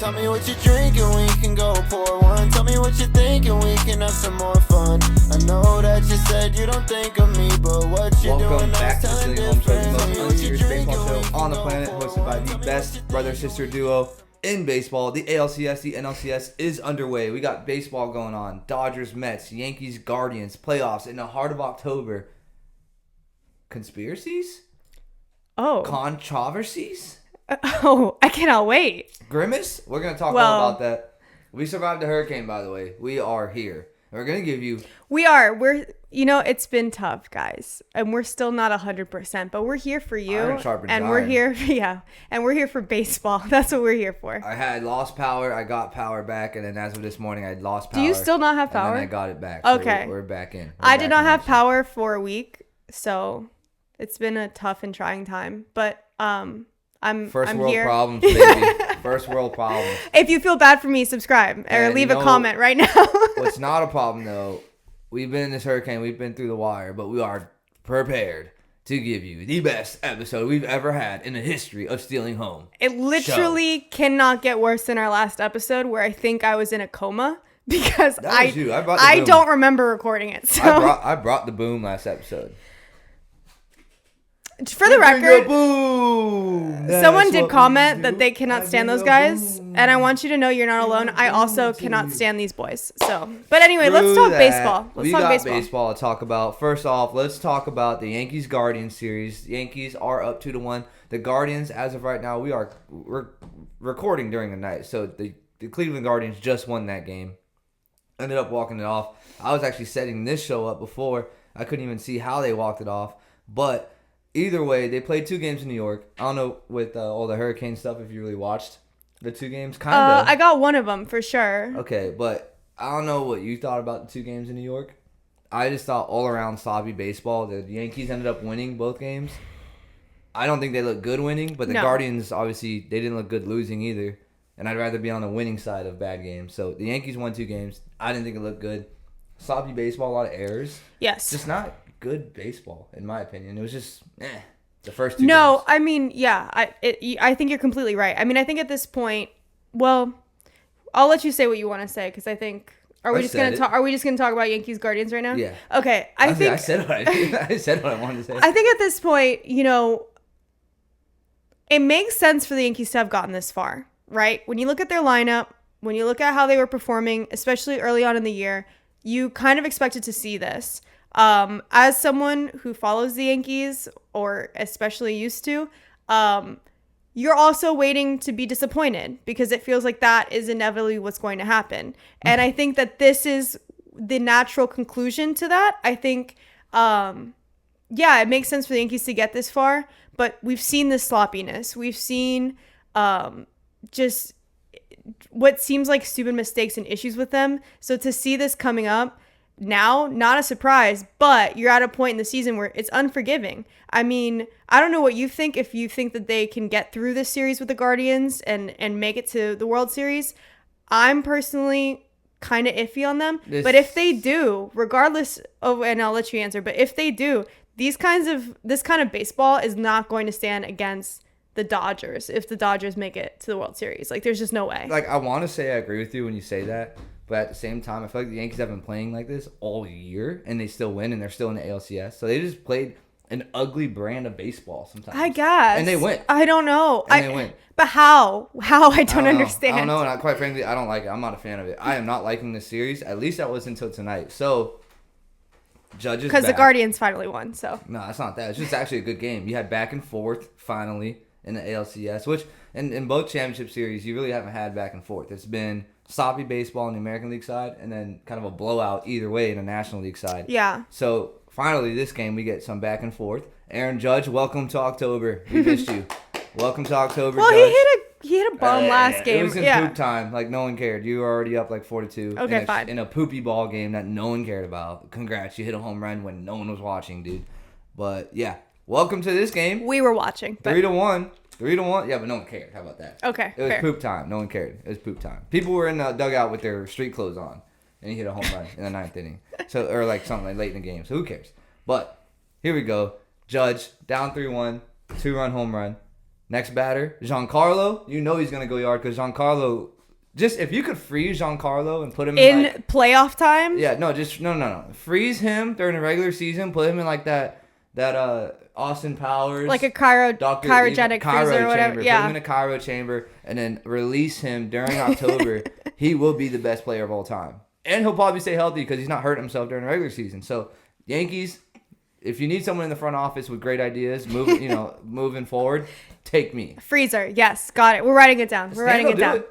Tell me what you're drinking, we can go pour one. Tell me what you're thinking, we can have some more fun. I know that you said you don't think of me, but what you're doing Welcome now back is to telling Sitting Home Show, the different. most Tell me what you're unserious drinking, baseball we show can on the go planet, pour hosted by one. the Tell me best what brother-sister duo in baseball. The ALCS, the NLCS is underway. We got baseball going on. Dodgers, Mets, Yankees, Guardians, playoffs in the heart of October. Conspiracies? Oh. Controversies? Oh, I cannot wait. Grimace? We're going to talk all about that. We survived the hurricane, by the way. We are here. We're going to give you... It's been tough, guys. And we're still not 100%, but we're here for you. Iron sharpens and iron. we're here, and we're here for baseball. That's what we're here for. I had lost power. I got power back. And then as of this morning, I had lost power. Do you still not have power? And then I got it back. So Okay. we're back in. I did not have power for a week, so it's been a tough and trying time. But I'm First world here. problems, baby. First world problems. If you feel bad for me, subscribe or And leave a comment right now. What's not a problem, though, we've been in this hurricane. We've been through the wire, but we are prepared to give you the best episode we've ever had in the history of Stealing Home. It literally cannot get worse than our last episode where I think I was in a coma because That was you. I brought the boom. don't remember recording it. So I brought the boom last episode. for the record, boom. someone did comment that they cannot stand those guys, and I want you to know you're not alone. I also cannot stand these boys. So, but anyway, let's talk baseball. We got baseball to talk about. First off, let's talk about the Yankees Guardians series. The Yankees are up 2-1. The Guardians, as of right now, we're recording during the night, so the Cleveland Guardians just won that game. Ended up walking it off. I was actually setting this show up before. I couldn't even see how they walked it off, but. Either way, they played 2 games in New York. I don't know with all the hurricane stuff if you really watched the 2 games. Kind of. I got one of them for sure. Okay, but I don't know what you thought about the 2 games in New York. I just thought all around sloppy baseball. The Yankees ended up winning both games. I don't think they look good winning, but the Guardians, obviously, they didn't look good losing either. And I'd rather be on the winning side of bad games. So the Yankees won 2 games. I didn't think it looked good. Sloppy baseball, a lot of errors. Yes. Just not good baseball, in my opinion. It was just the first 2 games. No, I mean, yeah, I think you're completely right. I mean, I think at this point, well, I'll let you say what you want to say because I think are we just gonna talk about Yankees Guardians right now? Yeah. Okay. I said what I said what I wanted to say. I think at this point, it makes sense for the Yankees to have gotten this far, right? When you look at their lineup, when you look at how they were performing, especially early on in the year, you kind of expected to see this. As someone who follows the Yankees, or especially used to, you're also waiting to be disappointed because it feels like that is inevitably what's going to happen. And I think that this is the natural conclusion to that. I think, it makes sense for the Yankees to get this far, but we've seen this sloppiness. We've seen just what seems like stupid mistakes and issues with them. So to see this coming up, now, not a surprise, but you're at a point in the season where it's unforgiving. I mean, I don't know what you think, if you think that they can get through this series with the Guardians and make it to the World Series. I'm personally kind of iffy on them. But if they do, regardless of, and I'll let you answer, but if they do, this kind of baseball is not going to stand against the Dodgers if the Dodgers make it to the World Series. Like, there's just no way. Like, I want to say I agree with you when you say that. But at the same time, I feel like the Yankees have been playing like this all year, and they still win, and they're still in the ALCS. So they just played an ugly brand of baseball sometimes. I guess. And they win. I don't know. And they win. But how? I don't understand. I don't know, and quite frankly, I don't like it. I'm not a fan of it. I am not liking this series. At least that was until tonight. So, Judge is back. Because the Guardians finally won, so. No, it's not that. It's just actually a good game. You had back and forth, finally, in the ALCS, which in both championship series, you really haven't had back and forth. It's been sloppy baseball on the American League side, and then kind of a blowout either way in the National League side. Yeah. So finally, this game we get some back and forth. Aaron Judge, welcome to October. We missed you. Welcome to October. Well, Judge. he hit a bomb last game. It was in poop time. Like, no one cared. You were already up like 4-2. Okay, fine. In a poopy ball game that no one cared about. Congrats, you hit a home run when no one was watching, dude. But yeah, welcome to this game. We were watching. 3-1. 3-1. Yeah, but no one cared. How about that? Okay, it was fair. poop time. No one cared. It was poop time. People were in the dugout with their street clothes on, and he hit a home run in the 9th inning. So, or like something like late in the game. So who cares? But here we go. Judge down 3-1, 2-run home run. Next batter, Giancarlo. You know he's gonna go yard because Giancarlo. Just if you could freeze Giancarlo and put him in playoff time. Yeah, no. Freeze him during the regular season. Put him in like that Austin Powers, like a cryogenic freezer or whatever. Chamber. Yeah. Put him in a cryo chamber and then release him during October. He will be the best player of all time, and he'll probably stay healthy because he's not hurting himself during the regular season. So Yankees, if you need someone in the front office with great ideas, moving forward, take me. Freezer, yes, got it. We're writing it down.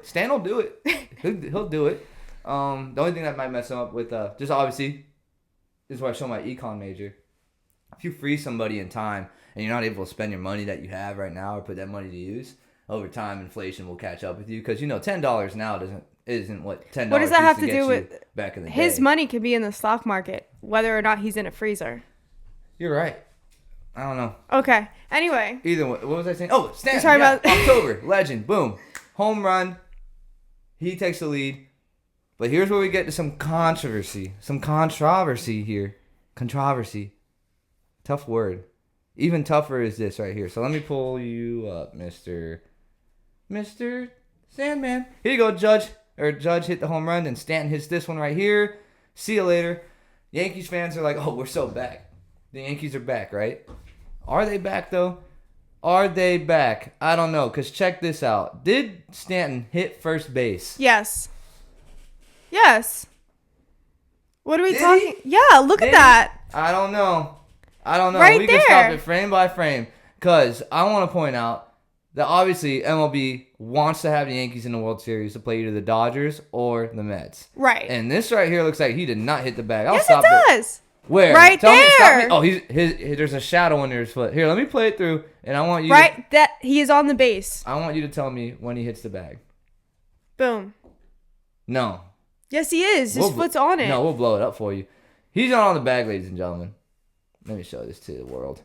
Stan will do it. He'll do it. The only thing that might mess him up with just obviously this is where I show my econ major. If you freeze somebody in time and you're not able to spend your money that you have right now or put that money to use, over time inflation will catch up with you because $10 now isn't what $10. What does that have to do with back in the day? His money could be in the stock market, whether or not he's in a freezer. You're right. I don't know. Okay. Anyway. Either way, what was I saying? Oh, Stanton. Sorry about October legend. Boom, home run. He takes the lead. But here's where we get to some controversy here. Controversy. Tough word. Even tougher is this right here. So let me pull you up, Mr. Sandman. Here you go, Judge. Judge hit the home run, and Stanton hits this one right here. See you later. Yankees fans are like, oh, we're so back. The Yankees are back, right? Are they back, though? Are they back? I don't know, because check this out. Did Stanton hit first base? Yes. What are we talking? He? Yeah, look at that. I don't know. Right we there. can stop it frame by frame, because I want to point out that obviously MLB wants to have the Yankees in the World Series to play either the Dodgers or the Mets. Right. And this right here looks like he did not hit the bag. Yes, it does. Where? Right Tell me, stop there. me. Oh, there's a shadow under his foot. Here, let me play it through, and I want you. That he is on the base. I want you to tell me when he hits the bag. Boom. No. Yes, he is. His foot's on it. No, we'll blow it up for you. He's not on the bag, ladies and gentlemen. Let me show this to the world.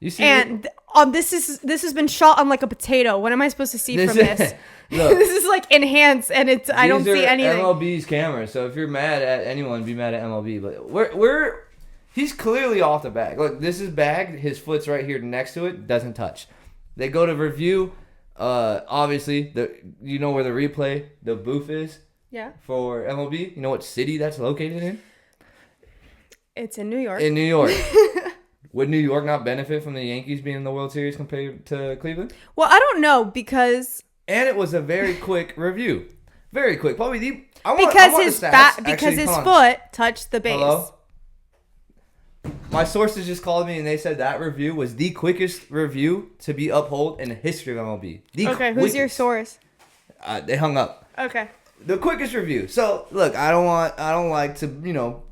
You see? And this has been shot on like a potato. What am I supposed to see from this? Look, this is like enhanced, and I don't see anything. MLB's cameras. So if you're mad at anyone, be mad at MLB. But he's clearly off the bag. Look, this is bagged. His foot's right here next to it. Doesn't touch. They go to review. Obviously, you know where the booth is. Yeah. For MLB, you know what city that's located in? It's in New York. In New York. Would New York not benefit from the Yankees being in the World Series compared to Cleveland? Well, I don't know because... And it was a very quick review. Very quick. Probably because his foot touched the base. Hello? My sources just called me and they said that review was the quickest review to be upheld in the history of MLB. Okay, who's your source? They hung up. Okay. The quickest review. So, look, I don't like to,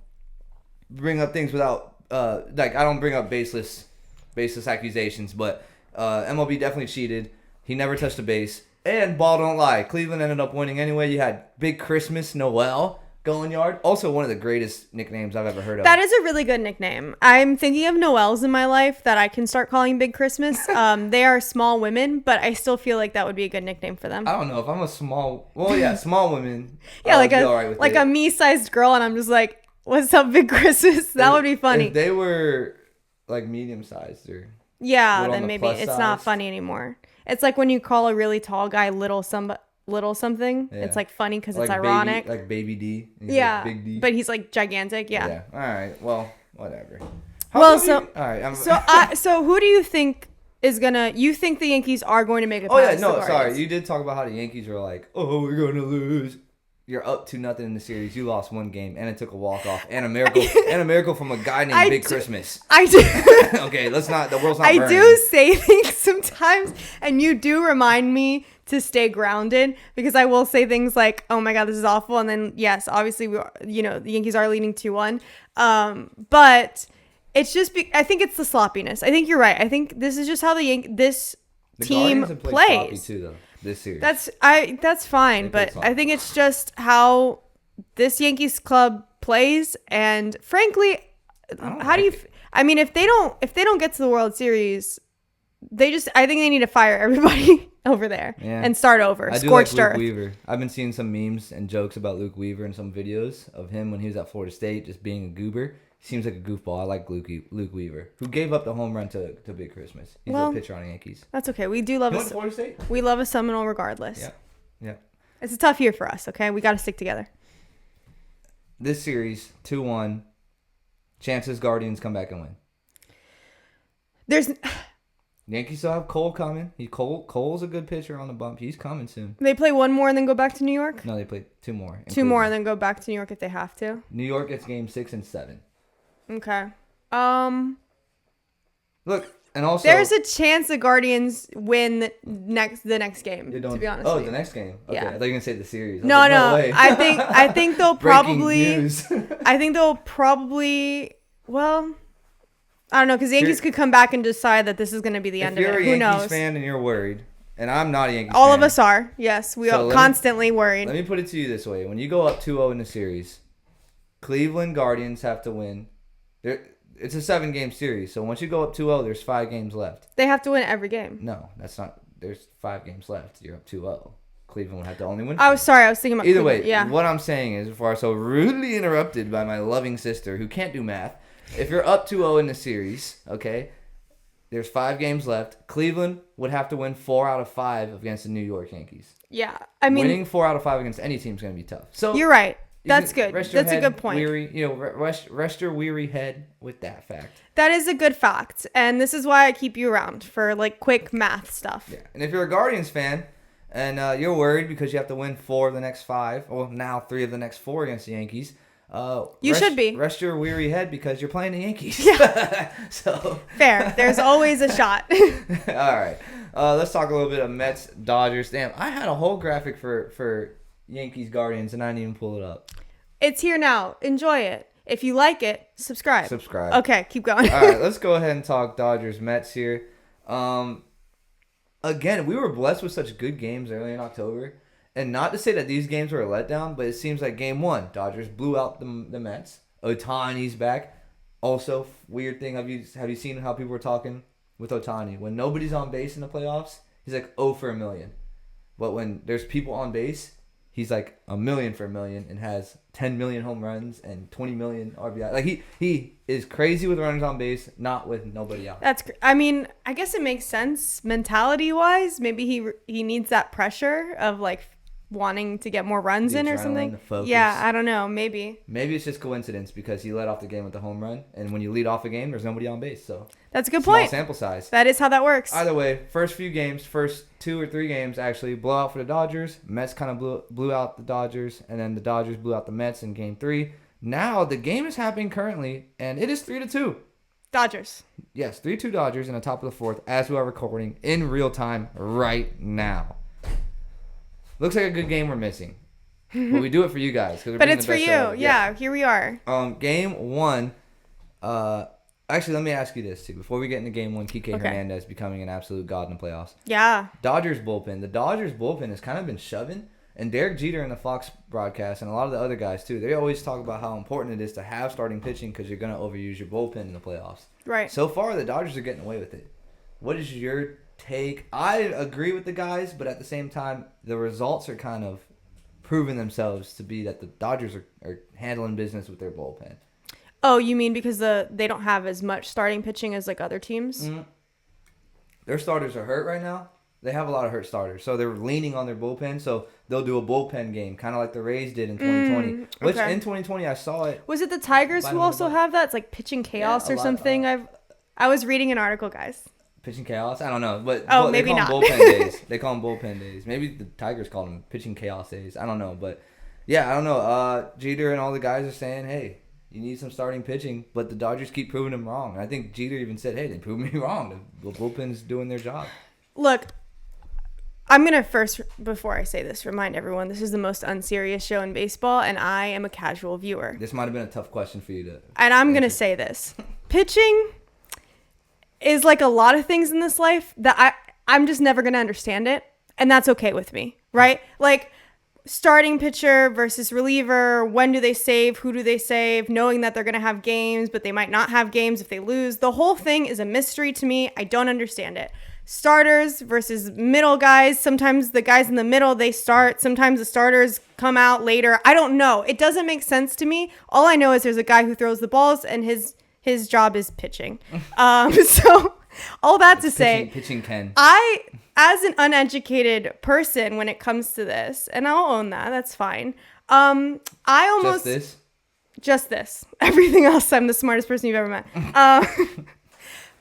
bring up things without I don't bring up baseless accusations, but MLB definitely cheated. He never touched a base, and ball don't lie. Cleveland ended up winning anyway. You had Big Christmas Noel going yard. Also one of the greatest nicknames I've ever heard of. That is a really good nickname. I'm thinking of Noels in my life that I can start calling Big Christmas. They are small women, but I still feel like that would be a good nickname for them. I don't know if I'm a small women. Yeah, like a me-sized girl, and I'm just like, what's up, Big Christmas? That would be funny. If they were like medium-sized or... Yeah, then maybe it's not funny anymore. It's like when you call a really tall guy little something. Yeah. It's like funny because it's ironic. Like Baby D. Yeah, like Big D. But he's like gigantic. Yeah. All right. Well, whatever. All right. So who do you think is gonna? You think the Yankees are going to make it? Oh yeah, no, sorry. You did talk about how the Yankees were like, oh, we're gonna lose. You're up 2-0 in the series. You lost one game, and it took a walk-off and a miracle from a guy named Big Christmas. I do. Okay, let's not. The world's not burning. I do say things sometimes, and you do remind me to stay grounded because I will say things like, "Oh my God, this is awful," and then yes, obviously the Yankees are leading 2-1, but it's just. I think it's the sloppiness. I think you're right. I think this is just how this team Guardians have played plays. sloppy too, though. This series. That's fine, but I think it's just how this Yankees club plays, and frankly, if they don't get to the World Series, I think they need to fire everybody over there and start over. I do Scorched like Luke earth. Weaver. I've been seeing some memes and jokes about Luke Weaver and some videos of him when he was at Florida State just being a goober. Seems like a goofball. I like Luke Weaver, who gave up the home run to Big Christmas. He's a pitcher on the Yankees. That's okay. We do love You went to Florida State? We love a Seminole regardless. Yeah. Yeah. It's a tough year for us, okay? We got to stick together. This series, 2-1. Chances Guardians come back and win. There's Yankees still have Cole coming. Cole's a good pitcher on the bump. He's coming soon. They play one more and then go back to New York? No, they play 2 more. Two more and then go back to New York if they have to. New York gets game 6 and 7. Okay. Look, and also There's a chance the Guardians win the next game, to be honest with you. the next game. Okay, Yeah. I thought you were gonna say the series. No. Way. I think they'll Breaking probably news. I think they'll probably well, I don't know, because the Yankees could come back and decide that this is going to be the end of it. If Who you're a Yankees knows? fan and you're worried, and I'm not a Yankees All fan. of us are. Yes, we are constantly worried. Let me put it to you this way. When you go up 2-0 in the series, Cleveland Guardians have to win. It's a 7-game series, so once you go up 2-0, there's 5 games left. They have to win every game. No, that's not. There's 5 games left. You're up 2-0. Cleveland would have to only win. I was sorry. I was thinking about Either Cleveland. way, Yeah. what I'm saying is, before I was so rudely interrupted by my loving sister who can't do math, if you're up 2-0 in the series, okay, there's 5 games left. Cleveland would have to win 4 out of 5 against the New York Yankees. Yeah. I mean, Winning 4 out of 5 against any team is going to be tough. So you're right. you That's can good. rest your That's a head good point. Weary, rest your weary head with that fact. That is a good fact. And this is why I keep you around for like quick math stuff. Yeah. And if you're a Guardians fan and you're worried because you have to win 4 of the next 5, or now 3 of the next 4 against the Yankees, should be. Rest your weary head because you're playing the Yankees. Yeah. So Fair. There's always a shot. all right. Let's talk a little bit of Mets, Dodgers. Damn, I had a whole graphic for Yankees, Guardians, and I didn't even pull it up. It's here now. Enjoy it. If you like it, subscribe. Okay, keep going. All right, let's go ahead and talk Dodgers, Mets here. Again, we were blessed with such good games early in October. And not to say that these games were a letdown, but it seems like game 1, Dodgers blew out the Mets. Ohtani's back. Also, weird thing, have you seen how people were talking with Ohtani? When nobody's on base in the playoffs, he's like 0 for a million. But when there's people on base, he's like a million for a million and has 10 million home runs and 20 million RBI. Like he is crazy with runners on base, not with nobody out. I mean, I guess it makes sense mentality wise. Maybe he needs that pressure of like wanting to get more runs The in or adrenaline, something. the focus. Yeah, I don't know. Maybe it's just coincidence because he led off the game with the home run, and when you lead off a game, there's nobody on base. So that's a good small point. Sample size. That is how that works. Either way, first 2 or 3 games actually blowout for the Dodgers. Mets kind of blew out the Dodgers, and then the Dodgers blew out the Mets in game 3. Now the game is happening currently, and it is 3-2. Dodgers. Yes, 3-2 Dodgers in the top of the 4th as we are recording in real time right now. Looks like a good game we're missing. But we do it for you guys. But it's for you. Yeah, here we are. Game 1. Actually, let me ask you this, too. Before we get into game 1, Kike Hernandez becoming an absolute god in the playoffs. Yeah. Dodgers bullpen. The Dodgers bullpen has kind of been shoving. And Derek Jeter in the Fox broadcast, and a lot of the other guys, too, they always talk about how important it is to have starting pitching because you're going to overuse your bullpen in the playoffs. Right. So far, the Dodgers are getting away with it. What is your take? I agree with the guys, but at the same time, the results are kind of proving themselves to be that the Dodgers are handling business with their bullpen. Oh, you mean because they don't have as much starting pitching as like other teams? Mm-hmm. Their starters are hurt right now. They have a lot of hurt starters, so they're leaning on their bullpen. So they'll do a bullpen game, kind of like the Rays did in 2020. Which in 2020 I saw it. Was it the Tigers who also have that? It's like pitching chaos or something. I was reading an article, guys. Pitching chaos? I don't know, but maybe they not. call them bullpen days. They call them bullpen days. Maybe the Tigers call them pitching chaos days. I don't know, but yeah, I don't know. Jeter and all the guys are saying, hey, you need some starting pitching, but the Dodgers keep proving them wrong. And I think Jeter even said, hey, they proved me wrong. The bullpen's doing their job. Look, I'm going to first, before I say this, remind everyone this is the most unserious show in baseball, and I am a casual viewer. This might have been a tough question for you to And I'm going to say this. Pitching is like a lot of things in this life that I'm just never going to understand it, and that's okay with me, right? Like starting pitcher versus reliever, when do they save, who do they save, knowing that they're going to have games, but they might not have games if they lose. The whole thing is a mystery to me. I don't understand it. starters versus middle guys. Sometimes the guys in the middle, they start. Sometimes the starters come out later. I don't know. It doesn't make sense to me. All I know is there's a guy who throws the balls, and his job is pitching. So all that to say, pitching Ken. I, as an uneducated person when it comes to this, and I'll own that, that's fine. I almost just this. Everything else, I'm the smartest person you've ever met.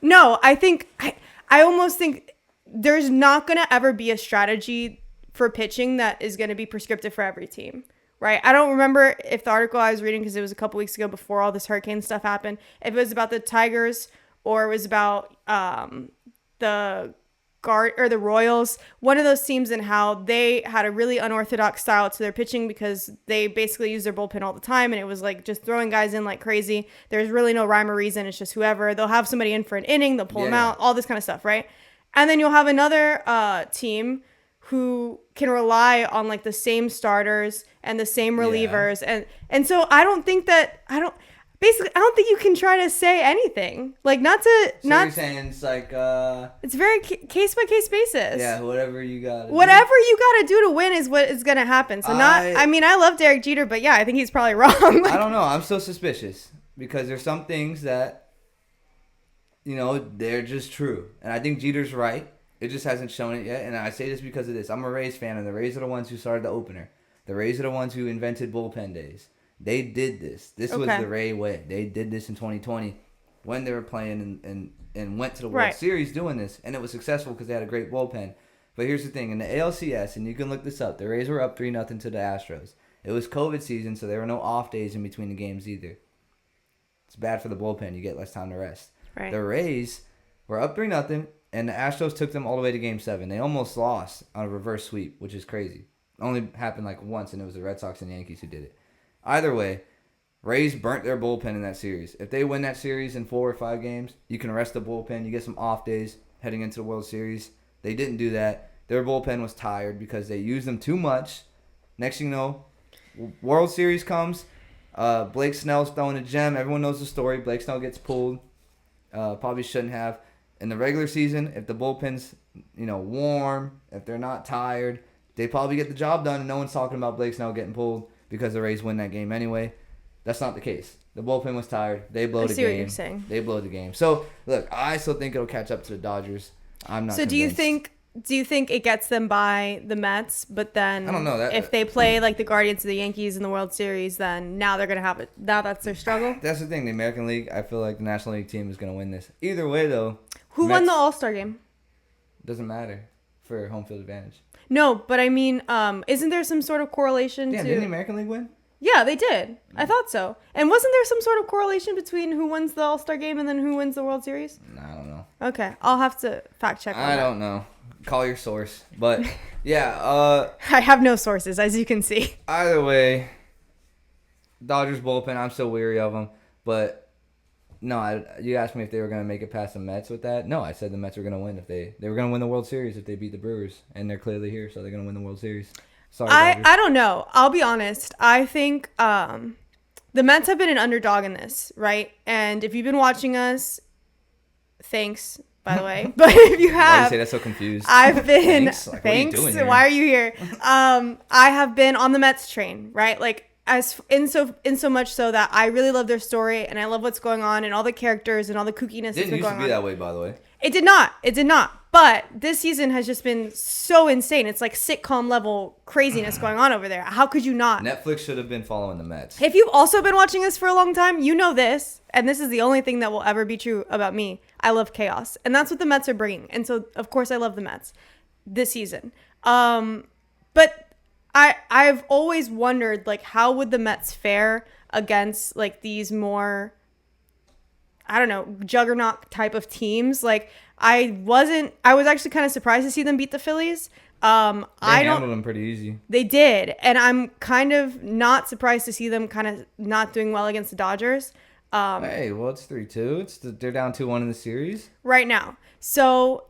No, I almost think there's not going to ever be a strategy for pitching that is going to be prescriptive for every team, right? I don't remember if the article I was reading, because it was a couple weeks ago before all this hurricane stuff happened, if it was about the Tigers or it was about the Royals, one of those teams, and how they had a really unorthodox style to their pitching because they basically use their bullpen all the time, and it was like just throwing guys in like crazy. There's really no rhyme or reason. It's just whoever. They'll have somebody in for an inning, they'll pull them out, all this kind of stuff, right? And then you'll have another team who can rely on like the same starters and the same relievers, and so I don't think you can try to say anything. Like, You're saying it's like it's very case by case basis. Yeah, whatever you got to do to win is what is going to happen. So I love Derek Jeter, but yeah, I think he's probably wrong. Like, I don't know. I'm so suspicious because there's some things that, they're just true. And I think Jeter's right. It just hasn't shown it yet. And I say this because of this. I'm a Rays fan, and the Rays are the ones who started the opener. The Rays are the ones who invented bullpen days. They did this. This was the Ray way. They did this in 2020 when they were playing and went to the World Series doing this. And it was successful because they had a great bullpen. But here's the thing. In the ALCS, and you can look this up, the Rays were up 3-0 to the Astros. It was COVID season, so there were no off days in between the games either. It's bad for the bullpen. You get less time to rest. Right. The Rays were up 3-0, and the Astros took them all the way to Game 7. They almost lost on a reverse sweep, which is crazy. It only happened like once, and it was the Red Sox and Yankees who did it. Either way, Rays burnt their bullpen in that series. If they win that series in 4 or 5 games, you can rest the bullpen. You get some off days heading into the World Series. They didn't do that. Their bullpen was tired because they used them too much. Next thing you know, World Series comes. Blake Snell's throwing a gem. Everyone knows the story. Blake Snell gets pulled. Probably shouldn't have. In the regular season, if the bullpen's warm, if they're not tired, they probably get the job done, and no one's talking about Blake Snell getting pulled because the Rays win that game anyway. That's not the case. The bullpen was tired. They blow the game. I see what you're saying. They blow the game. So, look, I still think it'll catch up to the Dodgers. I'm not convinced. Do you think it gets them by the Mets, but then I don't know. If they play like the Guardians of the Yankees in the World Series, then now they're going to have it. Now that's their struggle? That's the thing. The American League, I feel like the National League team is going to win this. Either way, though. Who won the All-Star game? Doesn't matter for home field advantage. No, but I mean, isn't there some sort of correlation to... Didn't the American League win? Yeah, they did. I thought so. And wasn't there some sort of correlation between who wins the All-Star game and then who wins the World Series? I don't know. Okay, I'll have to fact check on that. I don't know. Call your source. But, yeah. I have no sources, as you can see. Either way, Dodgers bullpen, I'm still weary of them. But, no, you asked me if they were going to make it past the Mets with that. No, I said the Mets were going to win if they were going to win the World Series if they beat the Brewers. And they're clearly here, so they're going to win the World Series. Sorry, I don't know. I'll be honest. I think the Mets have been an underdog in this, right? And if you've been watching us, thanks, by the way. But if you have, why do you say that so confused? I've been thanks. Like, thanks. What are you doing here? Why are you here? I have been on the Mets train, right? Like in so much so that I really love their story and I love what's going on and all the characters and all the kookiness that's been going on. Didn't used to be that way, by the way. It did not. But this season has just been so insane. It's like sitcom level craziness going on over there. How could you not? Netflix should have been following the Mets. If you've also been watching this for a long time, you know this. And this is the only thing that will ever be true about me. I love chaos. And that's what the Mets are bringing. And so, of course, I love the Mets this season. But I've always wondered, like, how would the Mets fare against, like, these more... I don't know, juggernaut type of teams. Like, I was actually kind of surprised to see them beat the Phillies. They handled them pretty easy. They did. And I'm kind of not surprised to see them kind of not doing well against the Dodgers. Hey, well, it's 3-2. They're down 2-1 in the series. Right now. So,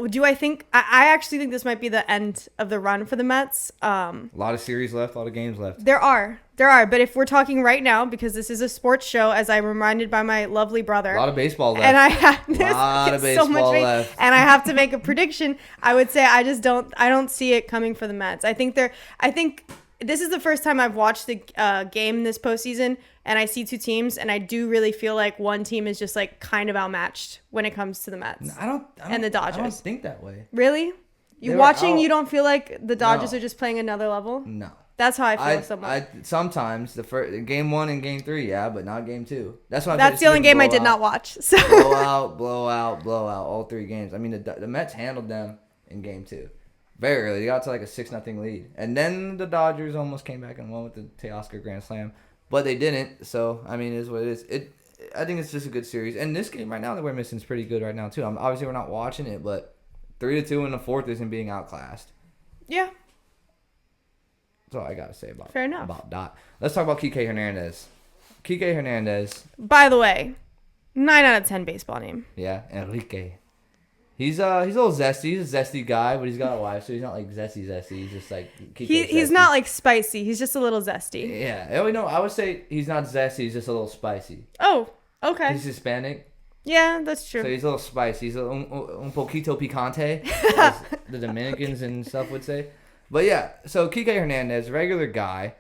Do I think I actually think this might be the end of the run for the Mets? A lot of series left, a lot of games left. There are, but if we're talking right now, because this is a sports show, as I'm reminded by my lovely brother, A lot of baseball left. and I have A lot of baseball left. and I have to make a prediction. I would say I don't see it coming for the Mets. I think this is the first time I've watched the game this postseason, and I see two teams, and I do really feel like one team is just like kind of outmatched when it comes to the Mets. And the Dodgers. I don't think that way. Really? You don't feel like the Dodgers are just playing another level? No. That's how I feel somewhat. Sometimes the first game 1 and game 3, yeah, but not game 2. That's the only game I did not watch. So blowout, all 3 games. I mean, the Mets handled them in game 2. Very early. They got to like a 6-0 lead. And then the Dodgers almost came back and won with the Teoscar Grand Slam. But they didn't. So, I mean, it is what it is. I think it's just a good series. And this game right now that we're missing is pretty good right now, too. Obviously, we're not watching it, but 3-2 in the fourth isn't being outclassed. Yeah. That's all I got to say about Fair enough. About Dot. Let's talk about Kike Hernandez. Kike Hernandez. By the way, 9 out of 10 baseball name. Yeah, Enrique. He's a little zesty. He's a zesty guy, but he's got a wife, so he's not like zesty. He's just like Kike he's zesty. not like spicy. He's just a little zesty. Yeah. Oh no, I would say he's not zesty. He's just a little spicy. Oh, okay. He's Hispanic. Yeah, that's true. So he's a little spicy. He's un poquito picante, as the Dominicans and stuff would say. But yeah, so Kike Hernandez, regular guy.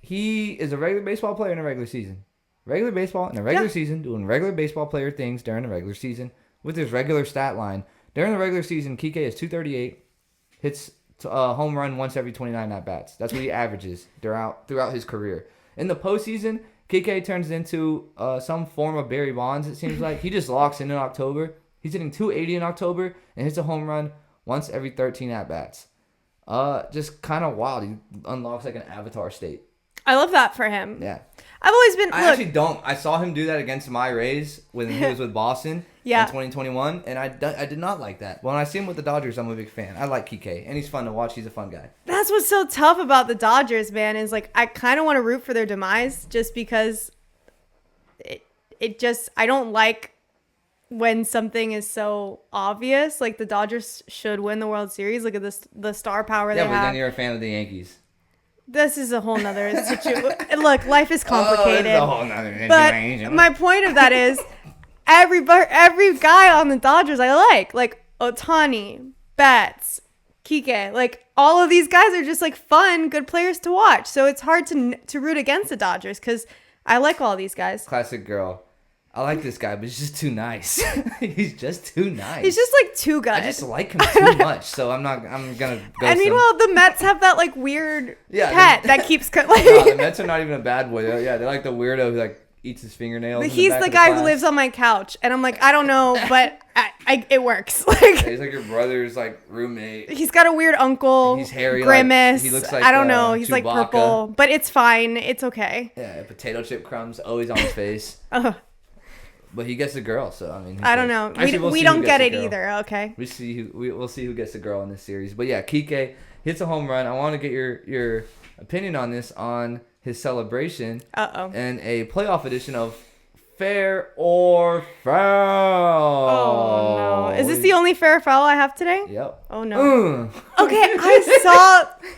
He is a regular baseball player in a regular season. Regular baseball in a regular season, doing regular baseball player things during the regular season with his regular stat line. During the regular season, Kike is 238, hits a home run once every 29 at-bats. That's what he averages throughout his career. In the postseason, Kike turns into some form of Barry Bonds, it seems like. He just locks in October. He's hitting 280 in October and hits a home run once every 13 at-bats. Just kind of wild. He unlocks like an avatar state. I love that for him. Yeah. I've always been... I actually don't. I saw him do that against my Rays when he was with Boston in 2021, and I did not like that. When I see him with the Dodgers, I'm a big fan. I like Kike, and he's fun to watch. He's a fun guy. That's what's so tough about the Dodgers, man, is like I kind of want to root for their demise just because it just... I don't like when something is so obvious. Like the Dodgers should win the World Series. Look at the star power they have. Yeah, but then you're a fan of the Yankees. This is a whole nother situation. Look, life is complicated. It's a whole nother but situation. my point of that is, every guy on the Dodgers I like Ohtani, Betts, Kike, like all of these guys are just like fun, good players to watch. So it's hard to root against the Dodgers because I like all these guys. Classic girl. I like this guy, but he's just too nice. He's just too nice. He's just like too good. I just like him too much, so I'm gonna go. And meanwhile, the Mets have that like weird pet that keeps like. No, the Mets are not even a bad boy. They're like the weirdo who like eats his fingernails. He's the guy who lives on my couch, and I'm like, I don't know, but it works. Like he's like your brother's like roommate. He's got a weird uncle. He's hairy. Grimace. He looks like I don't know. He's Chewbacca. like purple, but it's fine. It's okay. Yeah, potato chip crumbs always on his face. But he gets a girl, so I mean. I don't know. Actually, we don't get it either. Okay. We'll see who gets the girl in this series. But yeah, Kike hits a home run. I want to get your opinion on this, on his celebration. And a playoff edition of Fair or Foul. Oh no! Is this the only fair or foul I have today? Yep. Oh no. Okay, I saw.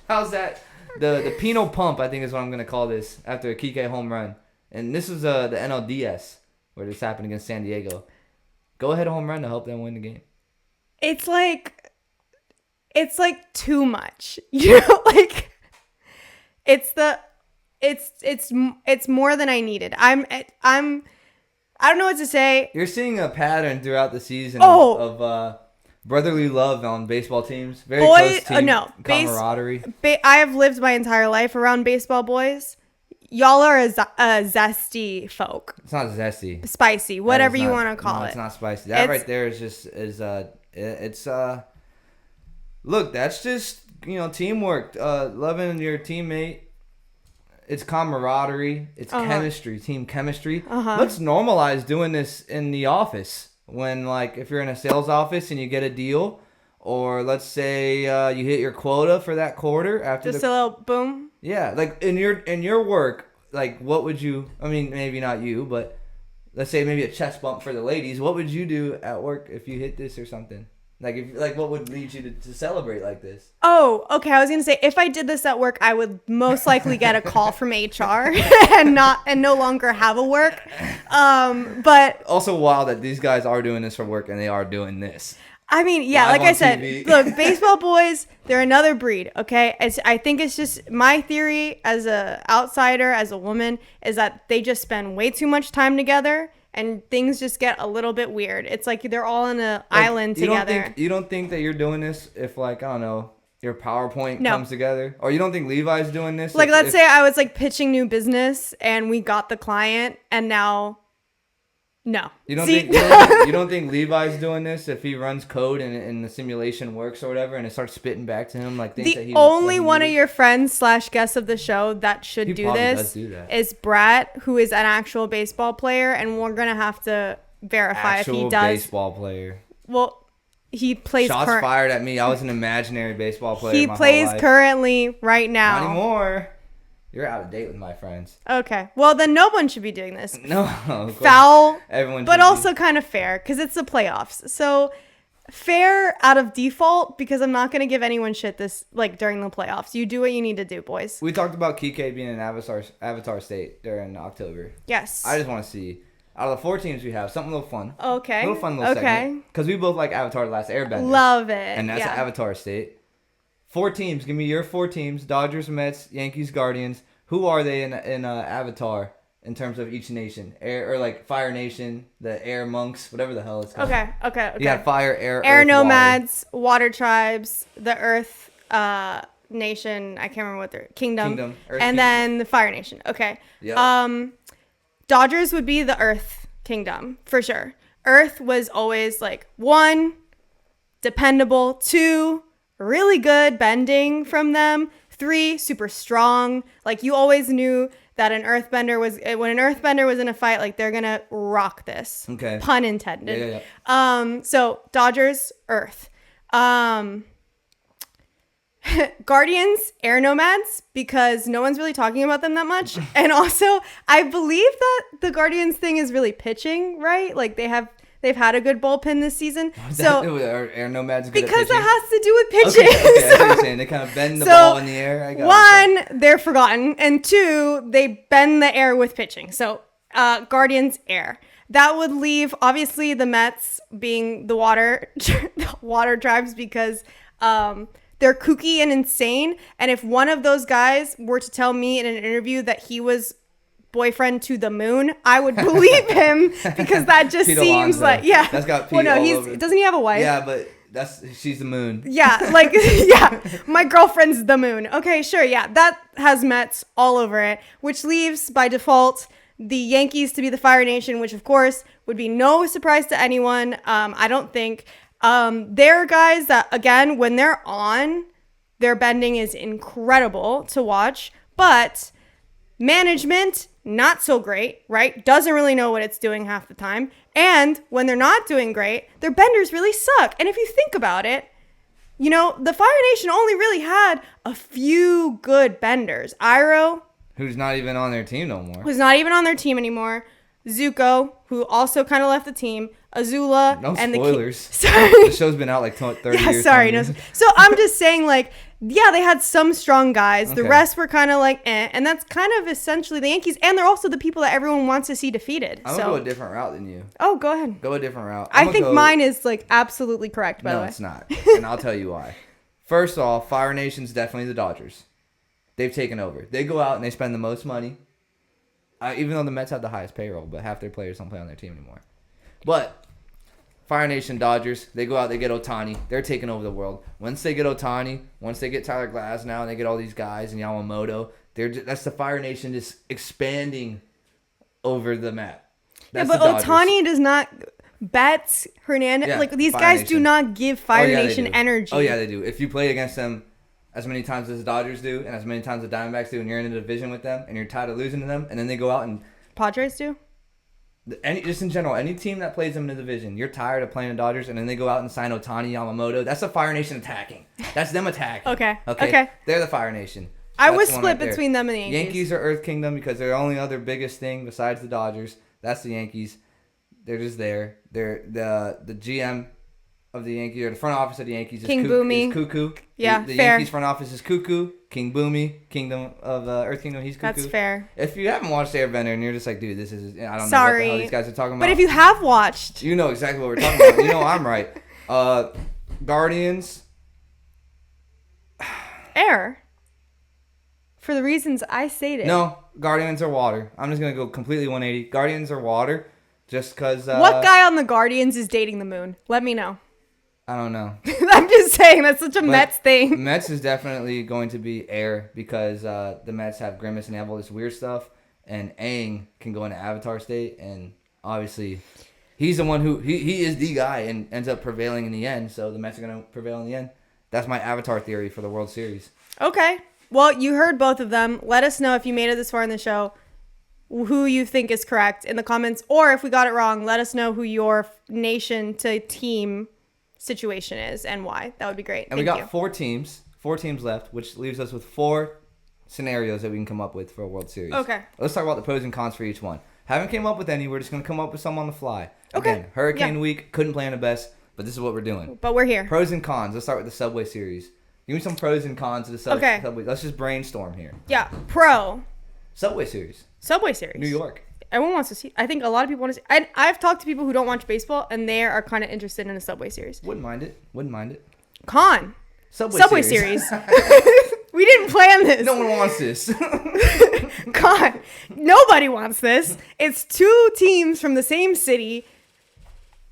How's that? The penal pump, I think, is what I'm gonna call this after a Kike home run. And this is the NLDS. Where this happened against San Diego. Go ahead, a home run to help them win the game. It's like too much. You know, like it's more than I needed. I don't know what to say. You're seeing a pattern throughout the season of brotherly love on baseball teams. Very close team camaraderie. I have lived my entire life around baseball boys. Y'all are a zesty folk. It's not zesty. Spicy, whatever you want to call it. It's not spicy. That right there is just look, that's just, teamwork. Loving your teammate. It's camaraderie. It's chemistry, team chemistry. Let's normalize doing this in the office. When if you're in a sales office and you get a deal, or let's say you hit your quota for that quarter after just a little boom. Yeah, like in your work, like what would you? I mean, maybe not you, but let's say maybe a chest bump for the ladies. What would you do at work if you hit this or something? What would lead you to celebrate like this? Oh, okay. I was gonna say if I did this at work, I would most likely get a call from HR and no longer have a work. But also wild that these guys are doing this for work and they are doing this. I mean, yeah, Live like I on said, TV. look, baseball boys, they're another breed, okay? I think it's just my theory as a outsider, as a woman, is that they just spend way too much time together and things just get a little bit weird. It's like they're all on an island together. You don't think that you're doing this if, like, I don't know, your PowerPoint No. comes together? Or you don't think Levi's doing this? Like, let's say I was, like, pitching new business and we got the client and now... No. You don't think Levi's doing this if he runs code and the simulation works or whatever and it starts spitting back to him like things that he... The only one of your friends / guests of the show that should do probably this does do that. is Brett, who is an actual baseball player, and we're going to have to verify if he does. Baseball player. Well, he plays... Shots fired at me. I was an imaginary baseball player He my plays whole life. currently right now. Not anymore. You're out of date with my friends. Okay. Well, then no one should be doing this. No. of course. Foul, Everyone but should also kind of fair because it's the playoffs. So fair out of default because I'm not going to give anyone shit this like during the playoffs. You do what you need to do, boys. We talked about Kike being in Avatar State during October. Yes. I just want to see, out of the 4 teams we have, something a little fun. Okay. A little fun little segment. Because we both like Avatar The Last Airbender. Love it. And that's Avatar State. 4 teams. Give me your 4 teams. Dodgers, Mets, Yankees, Guardians. Who are they in Avatar in terms of each nation? Air or like Fire Nation, the Air Monks, whatever the hell it's called. Okay. You got Fire, Air, Air Earth, Nomads, Water Tribes, the Earth Nation. I can't remember what they're... Kingdom. Earth and Kingdom. then the Fire Nation. Okay. Yep. Dodgers would be the Earth Kingdom for sure. Earth was always like 1, dependable. 2, really good bending from them. 3, super strong. Like you always knew that when an earthbender was in a fight, like they're gonna rock this. Okay. Pun intended. Yeah. So Dodgers, Earth. Guardians, Air Nomads, because no one's really talking about them that much. And also, I believe that the Guardians thing is really pitching, right? Like they've had a good bullpen this season. Are Air Nomads good because at pitching? it has to do with pitching. Okay, I see what you're saying. They kind of bend the ball in the air. I got 1, they're forgotten, and 2, they bend the air with pitching. So Guardians, Air. That would leave obviously the Mets being the water tribes because they're kooky and insane. And if one of those guys were to tell me in an interview that he was boyfriend to the moon, I would believe him because that just Pete seems Alonso. like That's got Pete all over. Doesn't he have a wife? Yeah, but she's the moon. Yeah, like my girlfriend's the moon. Okay, sure, yeah, that has Mets all over it, which leaves by default the Yankees to be the Fire Nation, which of course would be no surprise to anyone. I don't think they're guys that again when they're on, their bending is incredible to watch, but management not so great, right? Doesn't really know what it's doing half the time. And when they're not doing great, their benders really suck. And if you think about it, you know, the Fire Nation only really had a few good benders. Iroh, Who's not even on their team no more. who's not even on their team anymore. Zuko, who also kind of left the team. Azula. No and spoilers. Sorry. The show's been out like 30 Yeah, years. sorry. 20 No, years. so I'm just saying, like, yeah, they had some strong guys. The Okay. rest were kind of like, eh. And that's kind of essentially the Yankees. And they're also the people that everyone wants to see defeated. I'm going to go a different route than you. Oh, go ahead. Go a different route. I think mine is, like, absolutely correct, by the No, way. it's not. And I'll tell you why. First off, Fire Nation's definitely the Dodgers. They've taken over. They go out and they spend the most money. Even though the Mets have the highest payroll, but half their players don't play on their team anymore. But Fire Nation, Dodgers, they go out, they get Ohtani. They're taking over the world. Once they get Ohtani, once they get Tyler Glasnow, and they get all these guys and Yamamoto, that's the Fire Nation just expanding over the map. That's yeah, but the Dodgers. Ohtani does not... Betts, Hernandez, Yeah, like these Fire guys Nation. do not give Fire Oh, yeah, they Nation do. energy. Oh, yeah, they do. If you play against them as many times as the Dodgers do and as many times the Diamondbacks do and you're in a division with them and you're tired of losing to them and then they go out and... Padres do? Just in general, any team that plays them in the division, you're tired of playing the Dodgers and then they go out and sign Ohtani, Yamamoto. That's the Fire Nation attacking. That's them attacking. Okay. They're the Fire Nation. I That's was the one split right there. between them and the Yankees. Yankees are Earth Kingdom because they're the only other biggest thing besides the Dodgers. That's the Yankees. They're just there. They're the GM of the Yankees, or the front office of the Yankees is King Boomy. Is Cuckoo. Yeah, the fair. Yankees front office is Cuckoo. King Boomy, Kingdom of Earth Kingdom. He's Cuckoo. That's fair. If you haven't watched Airbender and you're just like, dude, this is I don't know what the Sorry. hell these guys are talking about. But if you have watched, you know exactly what we're talking about. You know I'm right. Guardians. air. For the reasons I stated. No, Guardians are water. I'm just gonna go completely 180. Guardians are water, just because. What guy on the Guardians is dating the moon? Let me know. I don't know. I'm just saying that's such a But Mets thing. Mets is definitely going to be air because the Mets have Grimace and they have all this weird stuff, and Aang can go into Avatar state, and obviously he's the one who he is the guy and ends up prevailing in the end. So the Mets are gonna prevail in the end. That's my Avatar theory for the World Series. Okay. Well, you heard both of them. Let us know if you made it this far in the show, who you think is correct in the comments, or if we got it wrong, let us know who your nation to team situation is and why. That would be great. And we got 4 teams left, which leaves us with 4 scenarios that we can come up with for a World Series. Okay. Let's talk about the pros and cons for each one. Haven't came up with any. We're just going to come up with some on the fly. Okay. Again, Hurricane Yeah. Week, couldn't plan the best, but this is what we're doing. But we're here. Pros and cons. Let's start with the Subway Series. Give me some pros and cons of the Okay. Subway. Let's just brainstorm here. Yeah. Pro. Subway Series. Subway Series. New York. Everyone wants to see. I think a lot of people want to see. I've talked to people who don't watch baseball, and they are kind of interested in a Subway Series. Wouldn't mind it. Con. Subway Series. We didn't plan this. No one wants this. Con. Nobody wants this. It's 2 teams from the same city.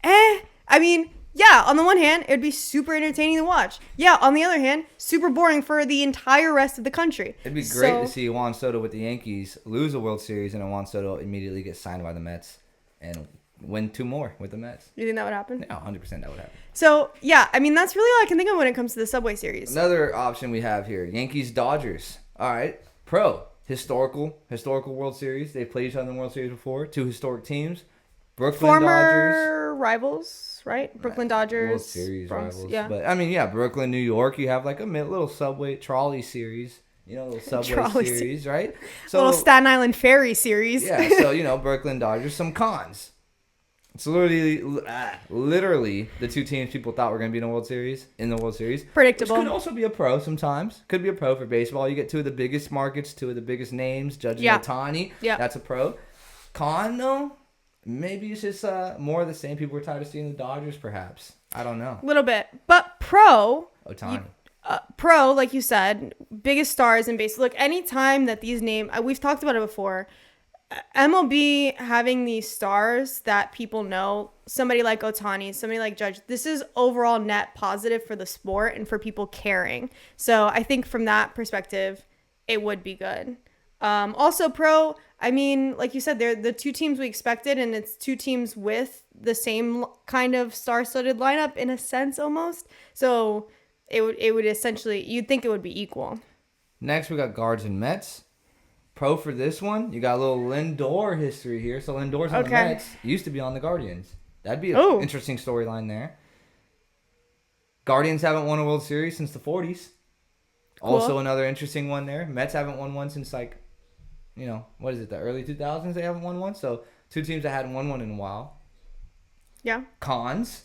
I mean, yeah, on the one hand, it would be super entertaining to watch. Yeah, on the other hand, super boring for the entire rest of the country. It'd be great to see Juan Soto with the Yankees lose a World Series and then Juan Soto immediately get signed by the Mets and win 2 more with the Mets. You think that would happen? Yeah, 100% that would happen. So, yeah, I mean, that's really all I can think of when it comes to the Subway Series. Another option we have here, Yankees-Dodgers. All right, pro, historical World Series. They've played each other in the World Series before. 2 historic teams. Brooklyn Dodgers. Former rivals, right? Brooklyn Dodgers. World Series Bronx, rivals. yeah. But, I mean, yeah, Brooklyn, New York, you have like a little Subway trolley series. You know, little Subway Trolley series, right? So, little Staten Island Ferry series. Yeah, so, Brooklyn Dodgers, some cons. It's literally the 2 teams people thought were going to be in the World Series. Predictable. Which could also be a pro sometimes. Could be a pro for baseball. You get 2 of the biggest markets, 2 of the biggest names. Judge Ohtani. Yeah. That's a pro. Con, though, maybe it's just more of the same. People were tired of seeing the Dodgers, perhaps. I don't know. A little bit. But pro. Ohtani. Pro, like you said, biggest stars in baseball. Look, anytime that these names, we've talked about it before, MLB having these stars that people know, somebody like Ohtani, somebody like Judge, this is overall net positive for the sport and for people caring. So I think from that perspective, it would be good. Also pro, I mean, like you said, they're the 2 teams we expected, and it's 2 teams with the same kind of star-studded lineup in a sense almost. So it would essentially, you'd think it would be equal. Next, we got Guards and Mets. Pro for this one, you got a little Lindor history here. So Lindor's on the Mets. Used to be on the Guardians. That'd be an interesting storyline there. Guardians haven't won a World Series since the 40s. Cool. Also another interesting one there. Mets haven't won one since the early 2000s they haven't won one. So 2 teams that hadn't won one in a while. Yeah. Cons.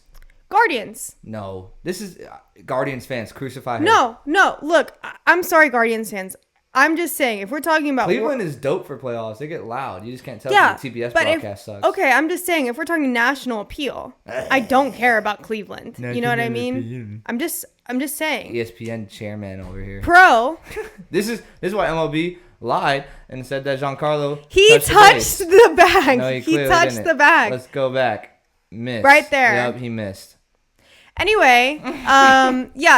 Guardians. No. This is Guardians fans. Crucify her. No. Look, I'm sorry, Guardians fans. I'm just saying, if we're talking about... Cleveland is dope for playoffs. They get loud. You just can't tell if the TBS broadcast sucks. Okay, I'm just saying, if we're talking national appeal, I don't care about Cleveland. You know what I mean? I'm just saying. ESPN chairman over here. Pro. This is why MLB lied and said that Giancarlo touched the bag. No, he touched the bag. Let's go back. Missed. Right there. Yep, he missed. Anyway,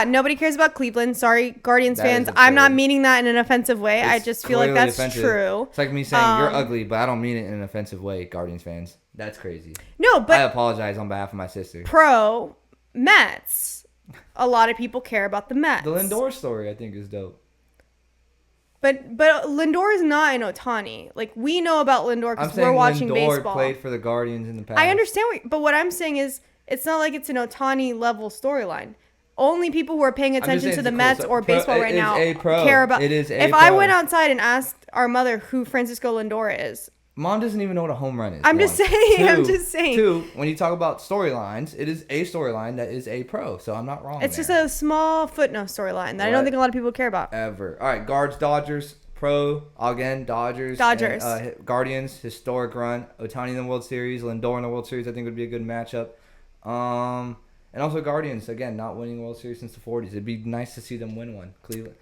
nobody cares about Cleveland. Sorry, Guardians fans. I'm not meaning that in an offensive way. I just feel like that's true. It's like me saying you're ugly, but I don't mean it in an offensive way, Guardians fans. That's crazy. No, but I apologize on behalf of my sister. Pro Mets. A lot of people care about the Mets. The Lindor story, I think, is dope. But Lindor is not an Ohtani. Like, we know about Lindor because we're watching Lindor baseball. Played for the Guardians in the past. I understand, but what I'm saying is, it's not like it's an Ohtani level storyline. Only people who are paying attention to the Mets or baseball right now care about. It is if I went outside and asked our mother who Francisco Lindor is, Mom doesn't even know what a home run is. I'm one. just saying. Two, I'm just saying. Two, when you talk about storylines, it is a storyline that is a pro. So I'm not wrong. It's there. just a small footnote storyline that I don't think a lot of people care about. Ever. All right, Guards, Dodgers, pro. Again, Dodgers. Dodgers. And, Guardians, historic run. Otani in the World Series. Lindor in the World Series, I think would be a good matchup. And also Guardians, again, not winning the World Series since the 40s. It'd be nice to see them win one. Cleveland.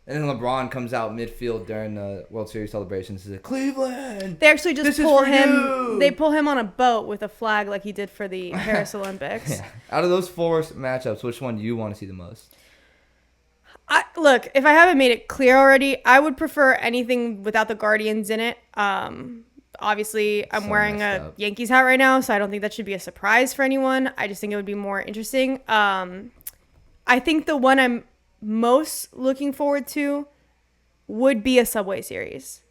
And then LeBron comes out midfield during the World Series celebrations and says, Cleveland! They actually just this pull is for him. you! They pull him on a boat with a flag like he did for the Paris Olympics. Yeah. Out of those 4 matchups, which one do you want to see the most? Look, if I haven't made it clear already, I would prefer anything without the Guardians in it. Obviously, I'm wearing a Yankees hat right now, so I don't think that should be a surprise for anyone. I just think it would be more interesting. I think the one I'm most looking forward to would be a Subway Series.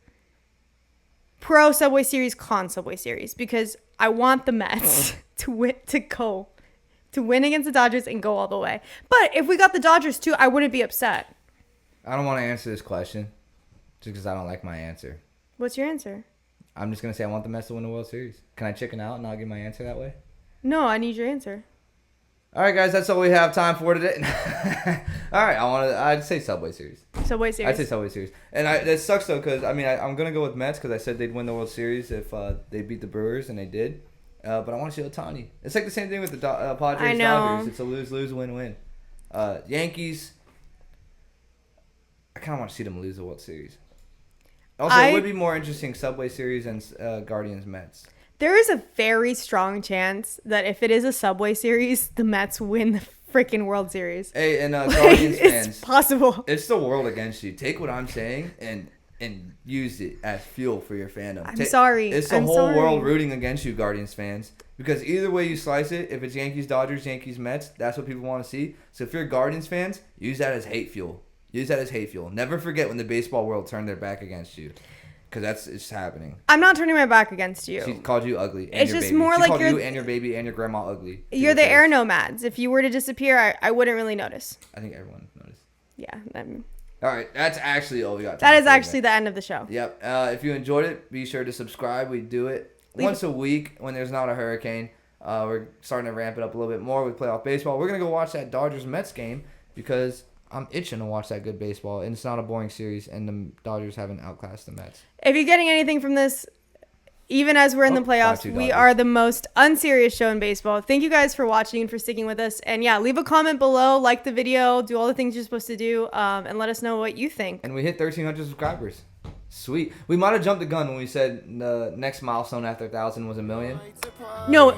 Pro Subway Series, con Subway Series, because I want the Mets to win against the Dodgers and go all the way. But if we got the Dodgers too, I wouldn't be upset. I don't want to answer this question just because I don't like my answer. What's your answer? I'm just going to say I want the Mets to win the World Series. Can I chicken out and not give my answer that way? No, I need your answer. All right, guys, that's all we have time for today. All right, I'd say Subway Series. Subway Series. I'd say Subway Series. And that sucks, though, because, I'm going to go with Mets because I said they'd win the World Series if they beat the Brewers, and they did. But I want to see Otani. It's like the same thing with the Padres Dodgers. It's a lose-lose, win-win. Yankees, I kind of want to see them lose the World Series. Also, it would be more interesting Subway Series and Guardians Mets. There is a very strong chance that if it is a Subway Series, the Mets win the freaking World Series. Hey, and Guardians fans, it's possible. It's the world against you. Take what I'm saying and use it as fuel for your fandom. I'm sorry. It's the whole world rooting against you, Guardians fans. Because either way you slice it, if it's Yankees, Dodgers, Yankees, Mets, that's what people want to see. So if you're Guardians fans, use that as hate fuel. Use that as hate fuel. Never forget when the baseball world turned their back against you. Because it's happening. I'm not turning my back against you. She called you ugly. It's just more she like called you and your baby and your grandma ugly. You're the air nomads. If you were to disappear, I wouldn't really notice. I think everyone noticed. Yeah. All right, that's actually all we got. That is actually the end of the show. Yep. If you enjoyed it, be sure to subscribe. We do it once a week when there's not a hurricane. We're starting to ramp it up a little bit more with playoff baseball. We're going to go watch that Dodgers-Mets game because I'm itching to watch that good baseball, and it's not a boring series, and the Dodgers haven't outclassed the Mets. If you're getting anything from this, even as we're in the playoffs, we are the most unserious show in baseball. Thank you guys for watching and for sticking with us. And yeah, leave a comment below, like the video, do all the things you're supposed to do, and let us know what you think. And we hit 1,300 subscribers. Sweet. We might have jumped the gun when we said the next milestone after 1,000 was 1 million. No.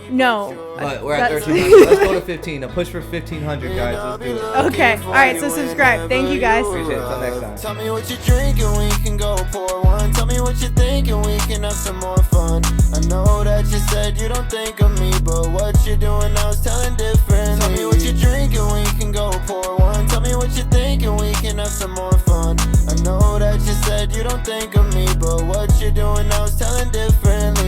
But we're at 1,300. Let's go to 15. A push for 1,500, guys. Let's do it. Okay. All right. So subscribe. Thank you, guys. Appreciate it. Until next time. Tell me what you're drinking, we can go pour one. Tell me what you're thinking, we can have some more fun. I know that you said you don't think of me, but what you're doing now is telling differently. Tell me what you're drinking, we can go pour one. Tell me what you're thinking, we can have some more fun. I know that you said you don't think of me, but what you're doing now is telling differently.